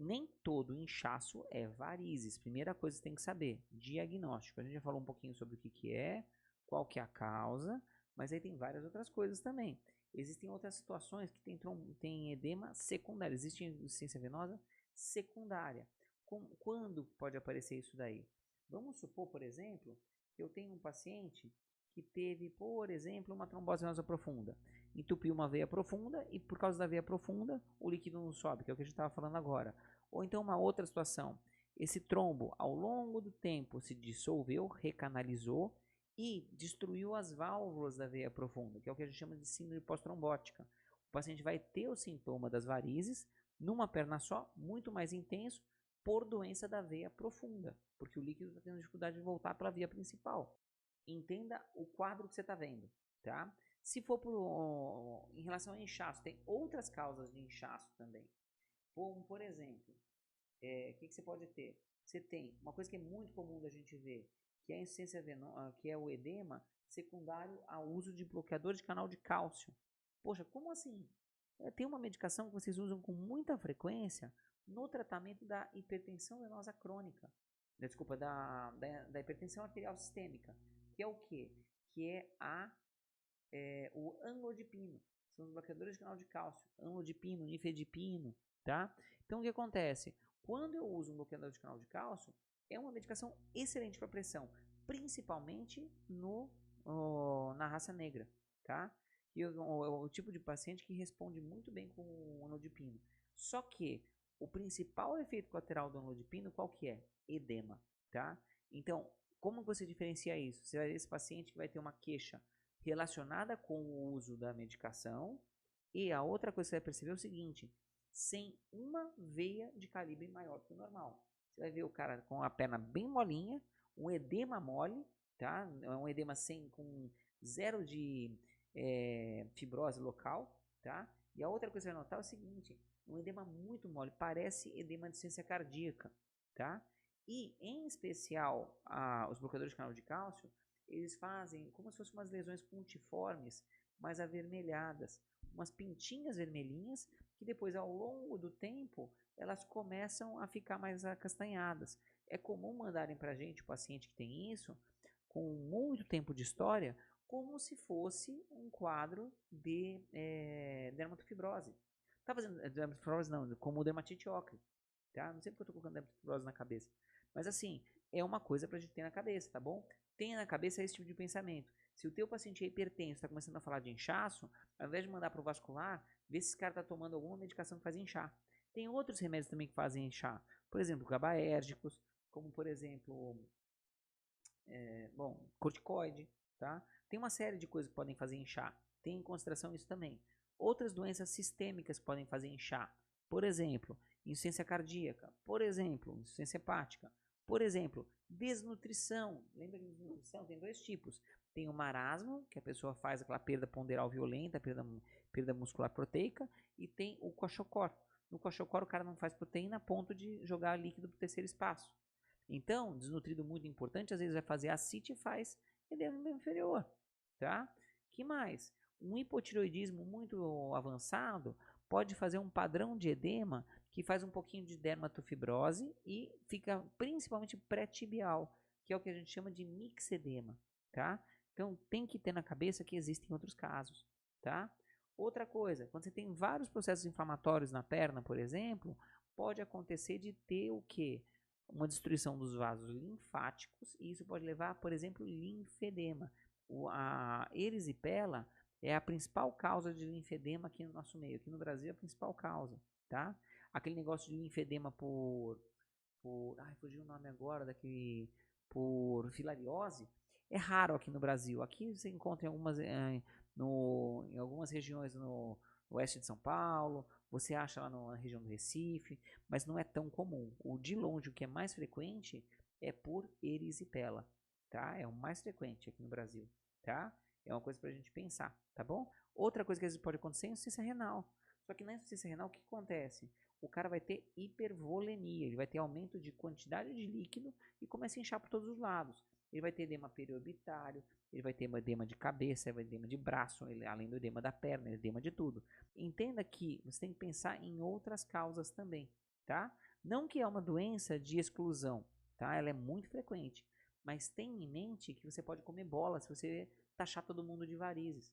Nem todo inchaço é varizes. Primeira coisa que você tem que saber, diagnóstico. A gente já falou um pouquinho sobre o que é, qual que é a causa, mas aí tem várias outras coisas também. Existem outras situações que tem edema secundário. Existe insuficiência venosa secundária. Quando pode aparecer isso daí? Vamos supor, por exemplo, que eu tenho um paciente que teve, por exemplo, uma trombose venosa profunda. Entupiu uma veia profunda e por causa da veia profunda o líquido não sobe, que é o que a gente estava falando agora. Ou então uma outra situação, esse trombo ao longo do tempo se dissolveu, recanalizou e destruiu as válvulas da veia profunda, que é o que a gente chama de síndrome pós-trombótica. O paciente vai ter o sintoma das varizes numa perna só, muito mais intenso, por doença da veia profunda, porque o líquido está tendo dificuldade de voltar para a via principal. Entenda o quadro que você está vendo, tá? Se for em relação a inchaço, tem outras causas de inchaço também. Por exemplo, que você pode ter? Você tem uma coisa que é muito comum da gente ver, que é a insuficiência venosa, que é o edema secundário ao uso de bloqueador de canal de cálcio. Poxa, como assim? Tem uma medicação que vocês usam com muita frequência no tratamento da hipertensão venosa crônica. Desculpa, da hipertensão arterial sistêmica. Que é o quê? Que é o amlodipino. São os bloqueadores de canal de cálcio. Amlodipino, nifedipino, tá? Então, o que acontece? Quando eu uso um bloqueador de canal de cálcio, é uma medicação excelente para pressão, principalmente na raça negra, tá? E o tipo de paciente que responde muito bem com o amlodipino. Só que o principal efeito colateral do amlodipino, qual que é? Edema, tá? Então, como você diferencia isso? Você vai ver esse paciente que vai ter uma queixa relacionada com o uso da medicação, e a outra coisa que você vai perceber é o seguinte, sem uma veia de calibre maior que o normal. Você vai ver o cara com a perna bem molinha, um edema mole, tá? Um edema com zero de fibrose local, tá? E a outra coisa que você vai notar é o seguinte, um edema muito mole, parece edema de insuficiência cardíaca, tá? E, em especial, os bloqueadores de canal de cálcio, eles fazem como se fossem umas lesões pontiformes, mais avermelhadas, umas pintinhas vermelhinhas, que depois, ao longo do tempo, elas começam a ficar mais acastanhadas. É comum mandarem para a gente, o paciente que tem isso, com muito tempo de história, como se fosse um quadro de dermatofibrose. Tá fazendo dermatofibrose não, como dermatite ocre, tá? Não sei porque eu tô colocando dermatofibrose na cabeça. Mas assim, é uma coisa pra gente ter na cabeça, tá bom? Tenha na cabeça esse tipo de pensamento. Se o teu paciente é hipertenso, está começando a falar de inchaço, ao invés de mandar para o vascular, vê se esse cara está tomando alguma medicação que faz inchar. Tem outros remédios também que fazem inchar. Por exemplo, GABAérgicos, como por exemplo, corticoide, tá? Tem uma série de coisas que podem fazer inchar. Tem em consideração isso também. Outras doenças sistêmicas podem fazer inchar. Por exemplo, insuficiência cardíaca. Por exemplo, insuficiência hepática. Por exemplo, desnutrição. Lembra que desnutrição tem dois tipos. Tem o marasmo, que a pessoa faz aquela perda ponderal violenta, perda muscular proteica, e tem o kwashiorkor. No kwashiorkor o cara não faz proteína a ponto de jogar líquido para o terceiro espaço. Então, desnutrido muito importante, às vezes vai fazer ascite e faz edema inferior, tá? Que mais? Um hipotireoidismo muito avançado pode fazer um padrão de edema que faz um pouquinho de dermatofibrose e fica principalmente pré-tibial, que é o que a gente chama de mixedema, tá? Então, tem que ter na cabeça que existem outros casos, tá? Outra coisa, quando você tem vários processos inflamatórios na perna, por exemplo, pode acontecer de ter o quê? Uma destruição dos vasos linfáticos, e isso pode levar, por exemplo, linfedema. A erisipela é a principal causa de linfedema aqui no nosso meio. Aqui no Brasil é a principal causa, tá? Aquele negócio de linfedema fugiu o nome agora, por filariose, é raro aqui no Brasil. Aqui você encontra em algumas regiões no oeste de São Paulo, você acha lá na região do Recife, mas não é tão comum. O de longe, o que é mais frequente é por erisipela, tá? É o mais frequente aqui no Brasil, tá? É uma coisa pra gente pensar, tá bom? Outra coisa que às vezes pode acontecer é insuficiência renal. Só que na insuficiência renal, o que acontece? O cara vai ter hipervolemia, ele vai ter aumento de quantidade de líquido e começa a inchar por todos os lados. Ele vai ter edema periorbitário, ele vai ter edema de cabeça, edema de braço, além do edema da perna, edema de tudo. Entenda que você tem que pensar em outras causas também, tá? Não que é uma doença de exclusão, tá? Ela é muito frequente. Mas tenha em mente que você pode comer bola se você taxar todo mundo de varizes.